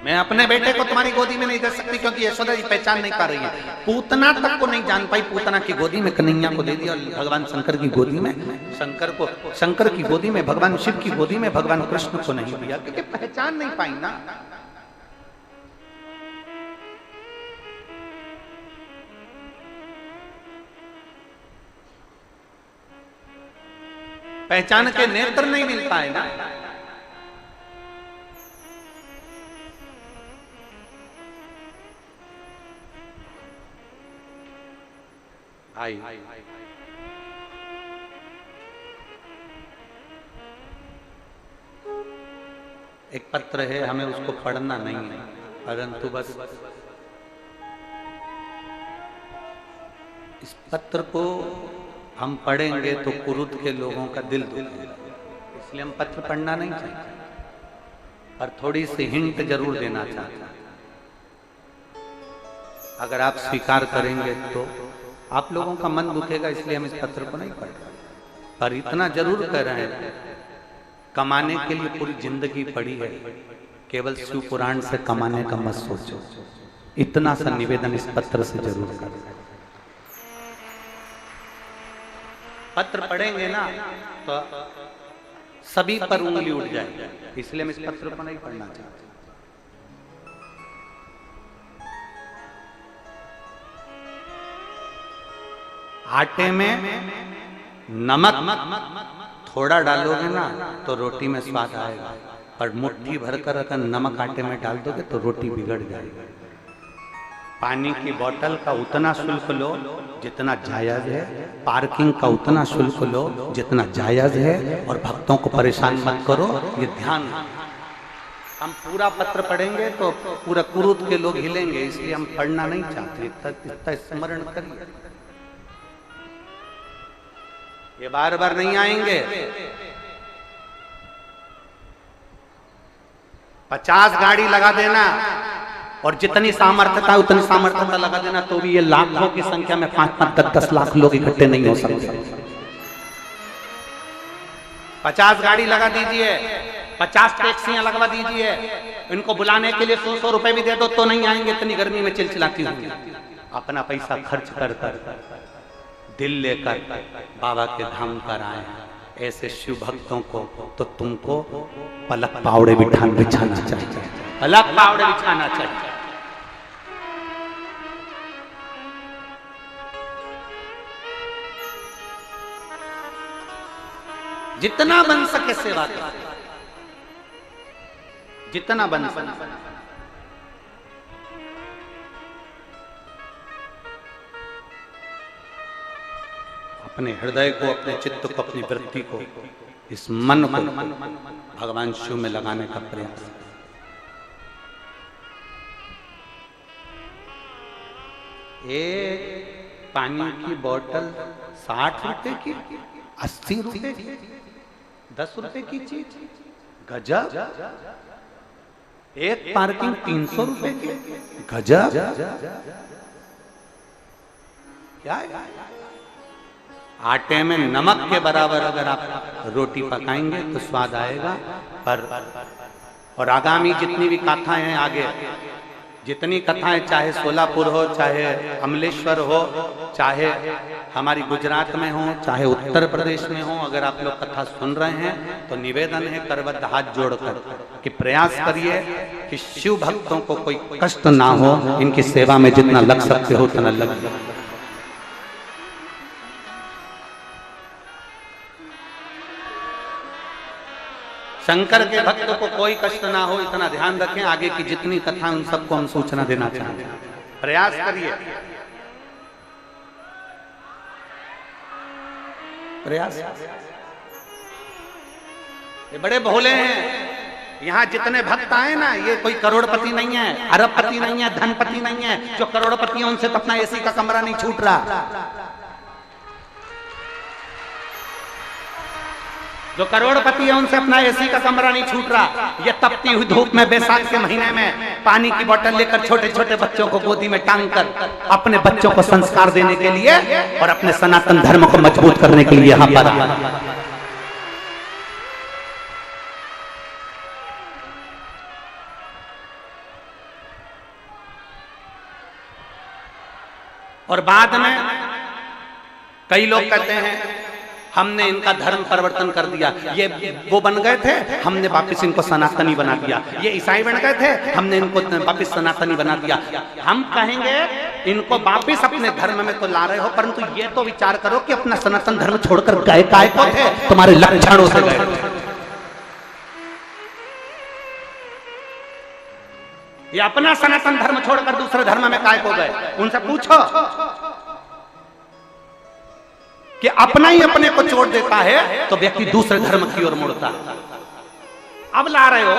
मैं अपने बेटे को तुम्हारी गोदी में नहीं दे सकती, क्योंकि यशोदा जी पहचान नहीं पा रही है। पूतना तक को नहीं जान पाई, पूतना की गोदी में कन्हैया को दे दिया, और भगवान शंकर की गोदी में शंकर की गोदी में, भगवान शिव की गोदी में भगवान कृष्ण को नहीं दिया, क्योंकि पहचान नहीं पाई ना। पहचान के नेत्र नहीं मिल पाए ना। आई एक पत्र है, हमें उसको पढ़ना नहीं है, परंतु बस इस पत्र को हम पढ़ेंगे तो कुरुद के लोगों का दिल दुखेगा, इसलिए हम पत्र पढ़ना नहीं चाहते, पर थोड़ी सी हिंट जरूर देना चाहते हैं। अगर आप स्वीकार करेंगे तो आप लोगों का मन दुखेगा, इसलिए हम इस पत्र को नहीं पढ़ रहे, पर इतना जरूर कह रहे हैं, कमाने के लिए पूरी जिंदगी पड़ी है, केवल शिव पुराण से कमाने का मत सोचो। इतना सा निवेदन इस पत्र से जरूर करें। पत्र पढ़ेंगे ना तो सभी पर उंगली उठ जाएगी, इसलिए हम इस पत्र को नहीं पढ़ना चाहते। आटे में नमक थोड़ा डालोगे ना तो रोटी में स्वाद आएगा, पर मुट्ठी भरकर अगर नमक आटे में डाल दोगे तो रोटी बिगड़ जाएगी। पानी की बोतल का उतना शुल्क लो जितना जायज है, पार्किंग का उतना शुल्क लो जितना जायज है, और भक्तों को परेशान मत करो, ये ध्यान। हम पूरा पत्र पढ़ेंगे तो पूरा कुरुद के लोग हिलेंगे, इसलिए हम पढ़ना नहीं चाहते। इतना स्मरण करिए, ये बार बार नहीं आएंगे। 50 गाड़ी लगा देना और जितनी सामर्थ्यता उतनी सामर्थ्यता लगा देना, तो भी ये लाखों की संख्या में 5-5, 10-10 लाख लोग इकट्ठे नहीं हो सकते। 50 गाड़ी लगा दीजिए, 50 टैक्सियां लगवा दीजिए, इनको बुलाने के लिए 100-100 रुपए भी दे दो तो नहीं आएंगे, इतनी गर्मी में चिलचिलाती होंगी। अपना पैसा खर्च कर दिल लेकर बाबा के धाम पर आए, ऐसे शिव भक्तों को तो तुमको पलक पावड़े बिछाना चाहिए, पलक पावड़े बिछाना चाहिए। जितना बन सके सेवा करो, जितना बन सके। अपने हृदय को, अपने चित्त को, अपनी वृत्ति को, इस मन को भगवान शिव में लगाने का प्रयास। एक पानी की बोतल 60 रुपए की, 80 रुपए की, 10 रुपए की चीज, गजब। एक पार्किंग 300 रुपए की, गजब। क्या है? आटे में नमक के बराबर अगर आप रोटी पकाएंगे तो स्वाद आएगा। पर और आगामी जितनी भी कथाएं हैं, आगे जितनी कथाएं, चाहे सोलापुर हो, चाहे अमलेश्वर हो, चाहे हमारी गुजरात में हो, चाहे उत्तर प्रदेश में हो, अगर आप लोग कथा सुन रहे हैं तो निवेदन है करबद्ध हाथ जोड़कर कि प्रयास करिए कि शिव भक्तों को कोई कष्ट ना हो, इनकी सेवा में जितना लग सकते हो उतना लग। शंकर के भक्तों को कोई कष्ट ना हो, इतना ध्यान रखें। आगे की जितनी कथा उन सबको हम सूचना देना चाहते हैं, प्रयास करिए, प्रयास। ये बड़े भोले हैं। यहाँ जितने भक्त आए ना, ये कोई करोड़पति नहीं है, अरबपति नहीं है, धनपति नहीं है। जो करोड़पति है उनसे तो अपना एसी का कमरा नहीं छूट रहा। जो करोड़पति है उनसे अपना एसी का कमरा नहीं छूट रहा। ये तपती हुई धूप में बैसाख के महीने में पानी की बोतल लेकर छोटे छोटे बच्चों को गोदी में टांग कर अपने बच्चों को संस्कार देने के लिए और अपने सनातन धर्म को मजबूत करने के लिए यहाँ पर। और बाद में कई लोग कहते हैं हमने इनका धर्म परिवर्तन कर दिया, ये वो बन गए थे, हमने वापस इनको सनातनी बना दिया। ये ईसाई बन गए थे, हमने इनको वापस सनातनी बना दिया। हम कहेंगे इनको वापस अपने धर्म में तो ला रहे हो, परंतु ये तो विचार करो कि अपना सनातन धर्म छोड़कर गए काय को थे? तुम्हारे लक्षणों से गए। ये अपना सनातन धर्म छोड़कर दूसरे धर्म में काय को गए? उनसे पूछो कि अपना ही अपने को छोड़ देता है तो व्यक्ति दूसरे धर्म की ओर मुड़ता है। अब ला रहे हो,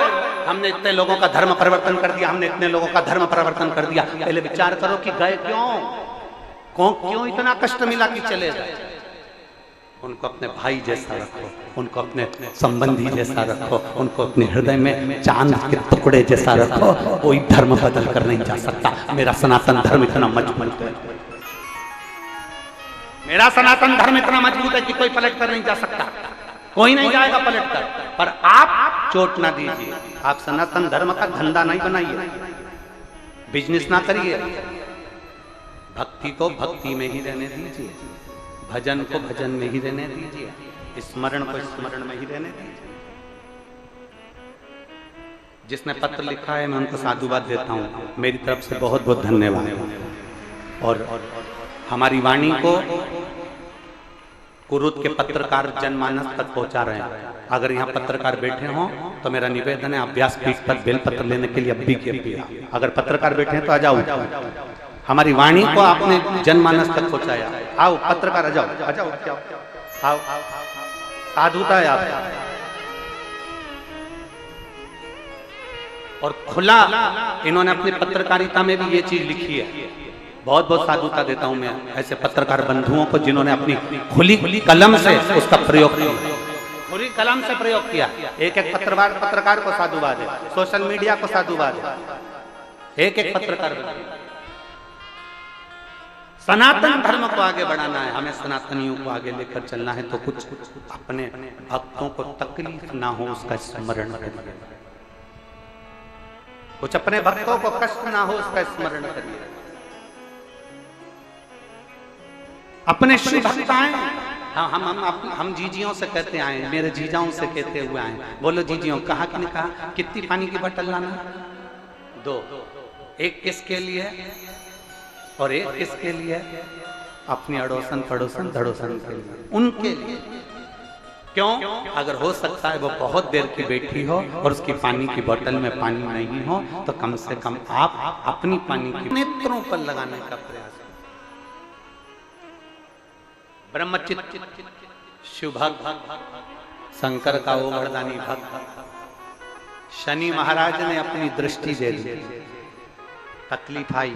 हमने इतने लोगों का धर्म परिवर्तन कर दिया, हमने इतने लोगों का धर्म परिवर्तन कर दिया। पहले विचार करो कि गए क्यों इतना कष्ट मिला कि चले गए। उनको अपने भाई जैसा रखो, उनको अपने संबंधी जैसा रखो, उनको अपने हृदय में चांद के टुकड़े जैसा रखो। कोई धर्म बदल कर नहीं जा सकता। मेरा सनातन धर्म इतना मजबूत है, मेरा सनातन धर्म इतना मजबूत है कि कोई पलट कर नहीं जा सकता, कोई नहीं जाएगा पलट कर। पर आप चोट ना दीजिए, आप सनातन धर्म का धंधा नहीं बनाइए, बिजनेस ना करिए। भक्ति को भक्ति में ही रहने दीजिए, भजन को भजन में ही रहने दीजिए, स्मरण को स्मरण में ही रहने दीजिए। जिसने पत्र लिखा है मैं उनको साधुवाद देता हूँ, मेरी तरफ से बहुत बहुत धन्यवाद। और हमारी वाणी को कुरुद के पत्रकार जनमानस तक पहुंचा रहे हैं। अगर यहाँ पत्रकार बैठे हों तो मेरा निवेदन है आप व्यासपीठ पर बेलपत्र लेने के लिए अभी के अभी, अगर पत्रकार बैठे हैं तो आ जाओ। हमारी वाणी को आपने जनमानस तक पहुंचाया। आओ पत्रकार, आ जाओ, आ जाओ, आओ, साधुता है आप। और खुला इन्होंने अपनी पत्रकारिता में भी ये चीज लिखी है। बहुत बहुत साधुता देता हूं मैं ऐसे पत्रकार बंधुओं को जिन्होंने अपनी खुली कलम से उसका प्रयोग किया, खुली कलम से प्रयोग किया। एक एक पत्रकार को साधुवाद है, सोशल मीडिया को साधुवाद है, एक एक पत्रकार। सनातन धर्म को आगे बढ़ाना है, हमें सनातनियों को आगे लेकर चलना है, तो कुछ अपने भक्तों को तकलीफ ना हो उसका स्मरण करिए, कुछ अपने भक्तों को कष्ट ना हो उसका स्मरण करिए। अपने शिव भक्त आए हम जीजियों से कहते आए, मेरे जीजाओं से कहते हुए आए। बोलो जीजियों, कहा कि नहीं कहा? कितनी पानी की बोतल लाना? 2। एक किसके लिए और एक किसके लिए? अपनी अड़ोसन पड़ोसन धड़ोसन के लिए, उनके लिए। क्यों? अगर हो सकता है वो बहुत देर की बैठी हो और उसकी पानी की बोतल में पानी नहीं हो, तो कम से कम आप अपनी पानी की नेत्रों पर लगाने का प्रयास करें। ब्रह्मचित्त शिव भक्त, शंकर का वो वरदानी भक्त, शनि महाराज ने अपनी दृष्टि दे दी। तकलीफ आई,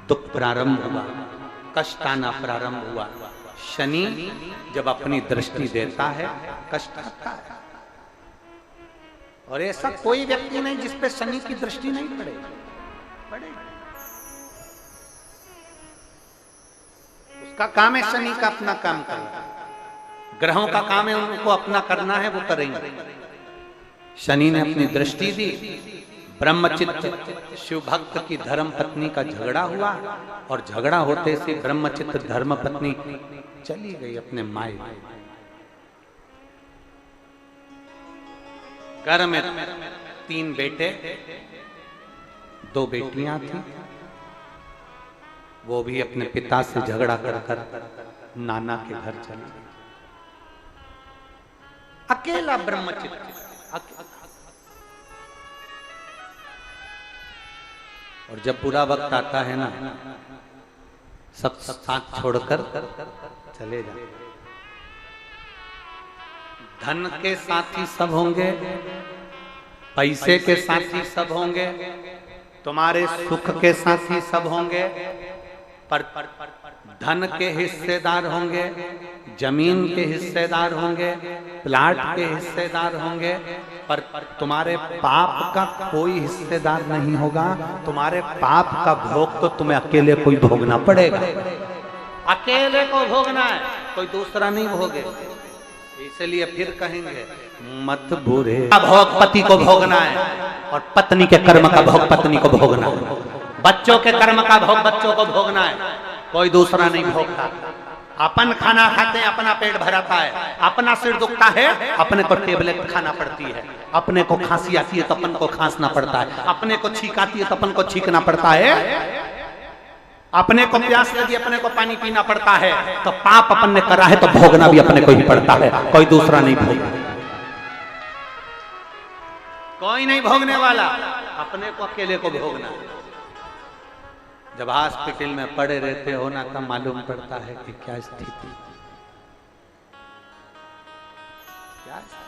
दुख प्रारंभ हुआ, कष्ट आना प्रारंभ हुआ। शनि जब अपनी दृष्टि देता है, कष्ट आता है। और ऐसा कोई व्यक्ति नहीं जिस पे शनि की दृष्टि नहीं पड़े। उसका काम है शनि का अपना काम करना, ग्रहों का काम है उनको अपना करना है, वो करेंगे। शनि ने अपनी दृष्टि दी, ब्रह्मचित्त शिव भक्त की धर्म पत्नी का झगड़ा हुआ, और झगड़ा होते से ब्रह्मचित्त धर्म पत्नी चली गई अपने मायके। घर में 3 बेटे 2 बेटियां थी, वो भी अपने पिता से झगड़ा कर नाना के घर चली गई। अकेला ब्रह्मचित्त। और जब बुरा वक्त आता है ना, सब साथ छोड़कर चले जाते। धन के साथी सब होंगे, पैसे के साथी सब होंगे, तुम्हारे सुख के साथी सब होंगे, पर धन के हिस्सेदार होंगे, जमीन के हिस्सेदार होंगे, प्लाट के हिस्सेदार होंगे, पर तुम्हारे पाप का कोई हिस्सेदार नहीं होगा। तुम्हारे पाप का भोग तो तुम्हें अकेले को ही भोगना पड़ेगा। अकेले को भोगना है, कोई दूसरा नहीं भोगे। इसलिए फिर कहेंगे मत बुरे भोग पति को भोगना है, और पत्नी के कर्म का भोग पत्नी को भोगना है, बच्चों के कर्म का भोग बच्चों को भोगना है, कोई दूसरा नहीं भोगता। अपन खाना खाते हैं, अपना पेट भराता है, अपना सिर दुखता है, अपने को टेबलेट खाना पड़ती है, अपने को खांसी आती है तो अपन को खांसना पड़ता है, अपने को छींक आती है तो अपन को छींकना पड़ता है, अपने को प्यास लगी अपने को पानी पीना पड़ता है। तो पाप अपन ने करा है तो भोगना भी अपने को ही पड़ता है, कोई दूसरा नहीं भोगना। कोई नहीं भोगने वाला, अपने को अकेले को भोगना। जब हॉस्पिटल में पड़े रहते हो ना, तब मालूम पड़ता है कि क्या स्थिति, क्या स्थिति।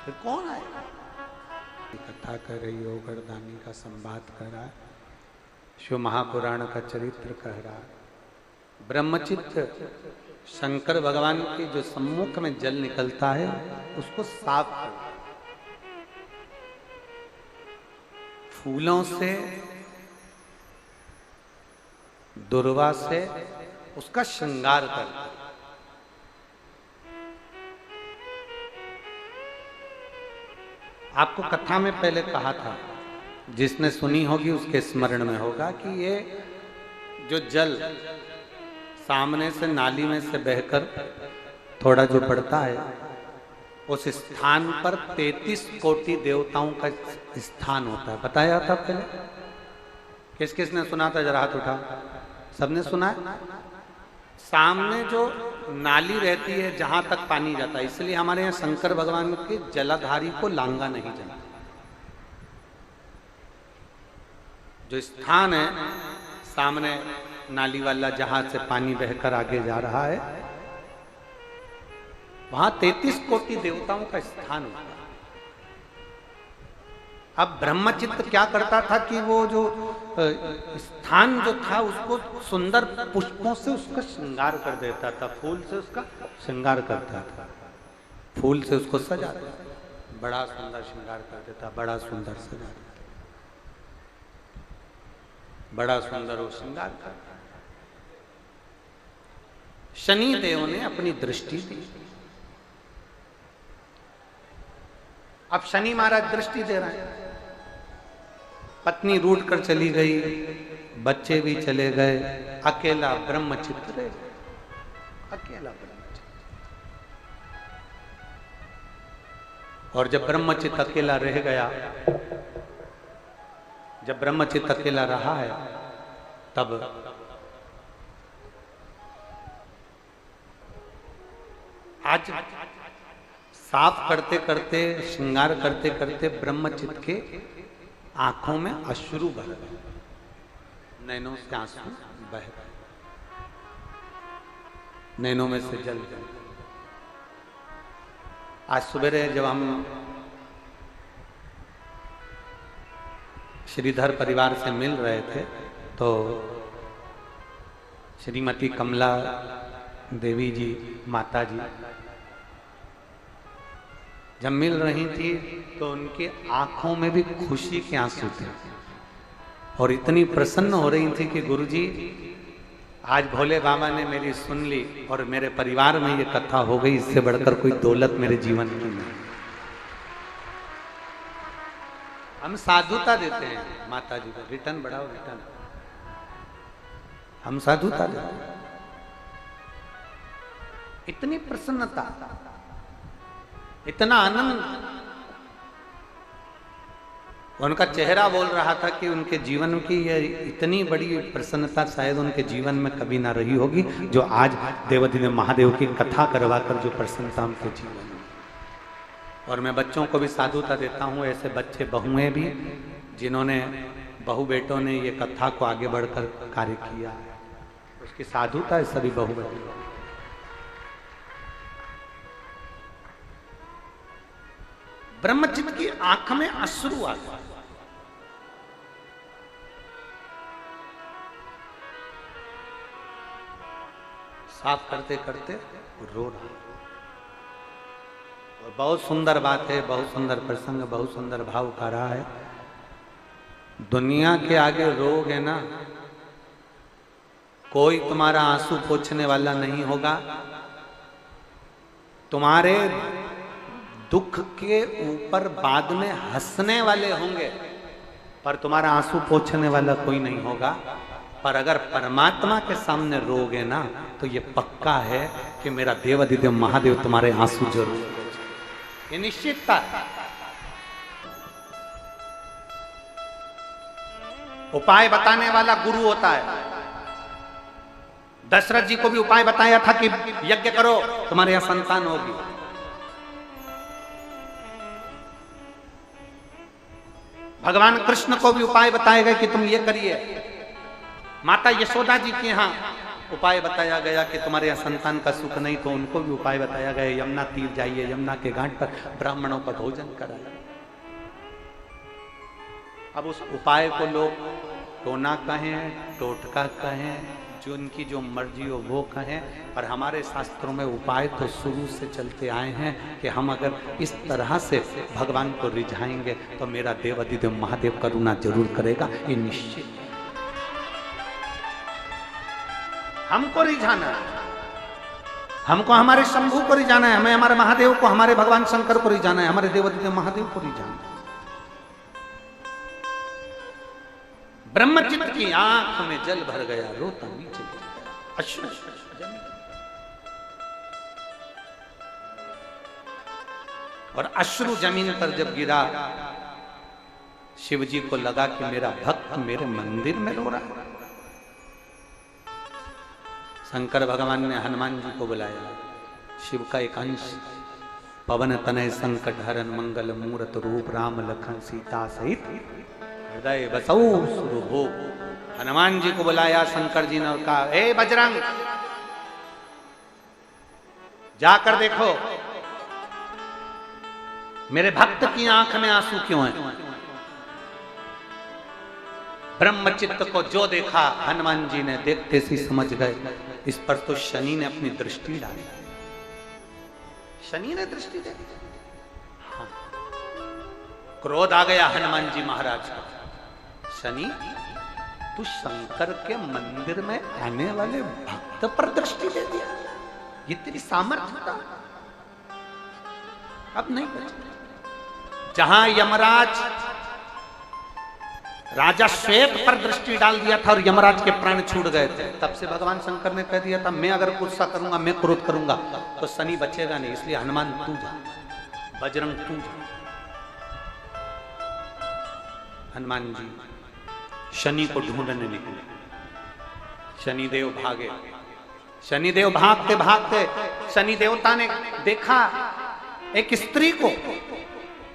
फिर कौन आएगा? कथा कर रही हो, गर्दानी का संवाद कर रहा, शिव महापुराण का चरित्र कह रहा। ब्रह्मचित्त शंकर भगवान के जो सम्मुख में जल निकलता है उसको साफ कर, फूलों से दुर्वा से उसका श्रृंगार कर। आपको कथा में पहले कहा था, जिसने सुनी होगी उसके स्मरण में होगा कि ये जो जल सामने से नाली में से बहकर थोड़ा जो पड़ता है, उस स्थान पर 33 कोटि देवताओं का स्थान होता है। बताया था पहले? किस किस ने सुना था? जरा हाथ उठा। सबने सुना है? सामने जो नाली रहती है जहां तक पानी जाता है, इसलिए हमारे यहाँ शंकर भगवान के जलाधारी को लांगा नहीं जाता। जो स्थान है सामने नाली वाला, जहां से पानी बहकर आगे जा रहा है, वहां 33 कोटि देवताओं का स्थान होता है। अब ब्रह्मचित्त क्या करता था कि वो जो स्थान जो था उसको सुंदर पुष्पों से उसका श्रृंगार कर देता था, फूल से उसका श्रृंगार करता था, फूल से उसको सजाता, बड़ा सुंदर श्रृंगार कर देता, बड़ा सुंदर सजा, बड़ा सुंदर वो श्रृंगार करता। शनि देव ने अपनी दृष्टि दी। अब शनि महाराज दृष्टि दे रहे हैं, पत्नी रूठ कर चली गई, बच्चे भी चले गए, अकेला ब्रह्मचित्त रह गया, अकेला ब्रह्मचित्त। और जब ब्रह्मचित्त अकेला रह गया, जब ब्रह्मचित्त अकेला रहा है, तब आज साफ करते करते, श्रृंगार करते करते ब्रह्मचित्त के आंखों में अश्रु बह गए, नैनों से आंसू बह गए, नैनों में से जल गए। आज सवेरे जब हम श्रीधर परिवार से मिल रहे थे, तो श्रीमती कमला देवी जी, माता जी, जब मिल रही थी तो उनकी आंखों में भी खुशी के आंसू थे और इतनी प्रसन्न हो रही थी कि गुरुजी आज भोले बाबा ने मेरी सुन ली और मेरे परिवार में ये कथा हो गई, इससे बढ़कर कोई दौलत मेरे जीवन की नहीं। हम साधुता देते हैं माता जी को, रिटर्न बढ़ाओ रिटर्न, हम साधुता देते हैं। इतनी प्रसन्नता, इतना आनंद, उनका चेहरा बोल रहा था कि उनके जीवन की ये इतनी बड़ी प्रसन्नता शायद उनके जीवन में कभी ना रही होगी, जो आज देवाधिदेव महादेव की कथा करवा कर जो प्रसन्नता उनके जीवन में। और मैं बच्चों को भी साधुता देता हूँ, ऐसे बच्चे बहुएं भी जिन्होंने, बहू बेटों ने ये कथा को आगे बढ़कर कार्य किया, उसकी साधुता है सभी बहू बेटों। ब्रह्मचित्त की आंख में अश्रु आ गया, साफ करते करते रो रहा। और बहुत सुंदर बात है, बहुत सुंदर प्रसंग, बहुत सुंदर भाव का रहा है। दुनिया के आगे रोगे ना, कोई तुम्हारा आंसू पोंछने वाला नहीं होगा, तुम्हारे दुख के ऊपर बाद में हंसने वाले होंगे, पर तुम्हारा आंसू पोंछने वाला कोई नहीं होगा। पर अगर परमात्मा के सामने रोगे ना, तो ये पक्का है कि मेरा देवाधिदेव महादेव तुम्हारे आंसू जरूर, ये निश्चितता। उपाय बताने वाला गुरु होता है। दशरथ जी को भी उपाय बताया था कि यज्ञ करो, तुम्हारे यहां संतान होगी। भगवान कृष्ण को भी उपाय बताया गया कि तुम ये करिए। माता यशोदा जी के यहाँ उपाय बताया गया कि तुम्हारे यहाँ संतान का सुख नहीं, तो उनको भी उपाय बताया गया, यमुना तीर जाइए, यमुना के घाट पर ब्राह्मणों का भोजन कराइए। अब उस उपाय को लोग टोना कहें, टोटका कहें, जो उनकी जो मर्जी हो वो कहें, पर हमारे शास्त्रों में उपाय तो शुरू से चलते आए हैं कि हम अगर इस तरह से भगवान को रिझाएंगे तो मेरा देवाधिदेव महादेव करुणा जरूर करेगा, ये निश्चित। हमको रिझाना है, हमको हमारे शंभू को रिझाना है, हमें हमारे महादेव को, हमारे भगवान शंकर को रिझाना है, हमारे देवाधिदेव महादेव को रिझाना है। ब्रह्मचित्त की आंख में जल भर गया, रोता नीचे अश्रु जमीन। और अश्रु जमीन पर जब गिरा, शिव जी को लगा कि मेरा भक्त मेरे मंदिर में रो रहा है। शंकर भगवान ने हनुमान जी को बुलाया, शिव का एक अंश, पवन तनय संकट हरन मंगल मूर्त रूप राम लखन सीता सहित हृदय बसौ सुरभो। हनुमान जी को बुलाया शंकर जी ने, कहा ए बजरंग, जाकर देखो मेरे भक्त की आंख में आंसू क्यों है। ब्रह्मचित्त को जो देखा हनुमान जी ने, देखते सी समझ गए, इस पर तो शनि ने अपनी दृष्टि डाली। शनि ने दृष्टि दी। हाँ। क्रोध आ गया हनुमान जी महाराज का, शनि तू शंकर के मंदिर में आने वाले भक्त पर दृष्टि दे दिया, ये तेरी सामर्थ्य था, अब नहीं बचा। जहां यमराज राजा श्वेत पर दृष्टि डाल दिया था और यमराज के प्राण छूट गए थे। तब से भगवान शंकर ने कह दिया था मैं अगर गुस्सा करूंगा, मैं क्रोध करूंगा तो शनि बचेगा नहीं, इसलिए हनुमान तू जा, बजरंग तू जा। हनुमान जी शनि को ढूंढने निकले। शनिदेव भागे, शनिदेव भागते भागते शनि देवता ने देखा एक स्त्री को,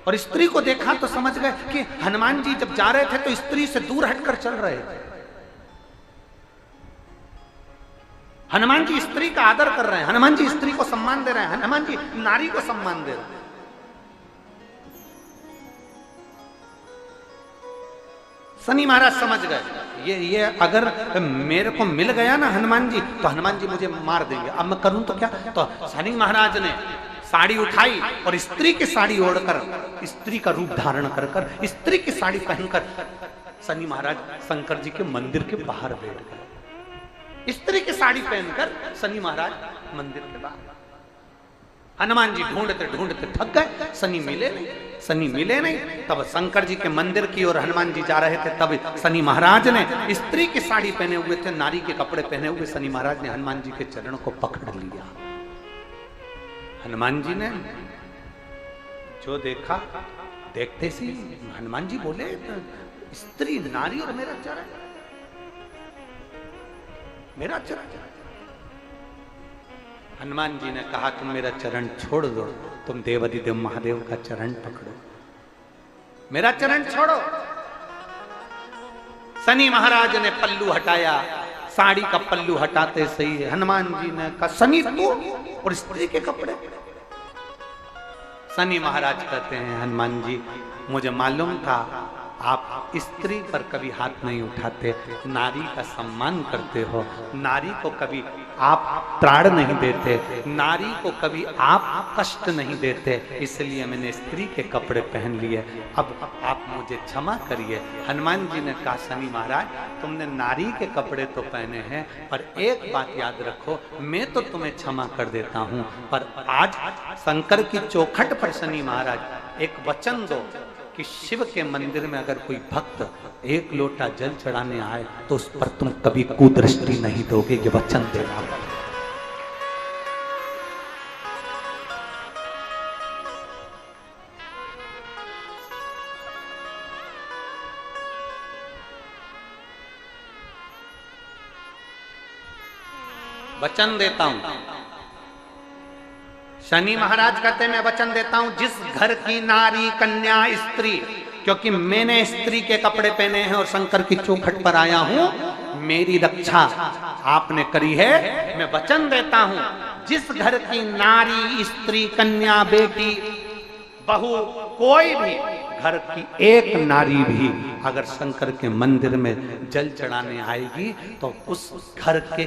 और स्त्री को देखा तो समझ गए कि हनुमान जी जब जा रहे थे तो स्त्री से दूर हटकर चल रहे थे। हनुमान जी स्त्री का आदर कर रहे हैं, हनुमान जी स्त्री को सम्मान दे रहे हैं, हनुमान जी नारी को सम्मान दे रहे हैं। शनि महाराज समझ गए ये अगर मेरे को मिल गया ना हनुमान जी तो हनुमान जी मुझे मार देंगे, अब मैं करूं तो क्या। तो शनि महाराज ने साड़ी उठाई और स्त्री की साड़ी ओढ़कर, स्त्री का रूप धारण कर कर, स्त्री की साड़ी पहनकर शनि महाराज शंकर जी के मंदिर के बाहर बैठ गए। स्त्री की साड़ी पहनकर शनि महाराज मंदिर के बाहर। हनुमान जी ढूंढते ढूंढते थक गए, शनि मिले नहीं, शनि मिले नहीं। तब शंकर जी के मंदिर की ओर हनुमान जी जा रहे थे, तब शनि महाराज ने स्त्री की साड़ी पहने हुए थे, नारी के कपड़े पहने हुए शनि महाराज ने हनुमान जी के चरण को पकड़ लिया। हनुमान जी ने जो देखा, देखते सी हनुमान जी बोले स्त्री नारी और मेरा चरण, मेरा चरण। हनुमान जी ने कहा तुम मेरा चरण छोड़ दो, तुम देवाधिदेव महादेव का चरण पकड़ो, मेरा चरण छोड़ो। शनि महाराज ने पल्लू हटाया, साड़ी का पल्लू हटाते सही हनुमान जी ने कहा शनि तू और स्त्री के कपड़े। शनि महाराज कहते हैं हनुमान जी मुझे मालूम था आप स्त्री पर कभी हाथ नहीं उठाते, नारी का सम्मान करते हो, नारी को कभी आप त्राण नहीं देते, नारी को कभी आप कष्ट नहीं देते, इसलिए मैंने स्त्री के कपड़े पहन लिए, अब आप मुझे क्षमा करिए। हनुमान जी ने कहा शनि महाराज तुमने नारी के कपड़े तो पहने हैं, पर एक बात याद रखो, मैं तो तुम्हें क्षमा कर देता हूं, पर आज शंकर की चौखट पर शनि महाराज एक वचन दो कि शिव के मंदिर में अगर कोई भक्त एक लोटा जल चढ़ाने आए तो उस पर तुम कभी कुदृष्टि नहीं दोगे, ये वचन देना। वचन देता हूं, शनि महाराज कहते मैं वचन देता हूं जिस घर की नारी कन्या स्त्री, क्योंकि मैंने स्त्री के कपड़े पहने हैं और शंकर की चौखट पर आया हूं, मेरी रक्षा आपने करी है, मैं वचन देता हूं जिस घर की नारी स्त्री कन्या बेटी बहू कोई भी घर की एक नारी भी अगर शंकर के मंदिर में जल चढ़ाने आएगी तो उस घर के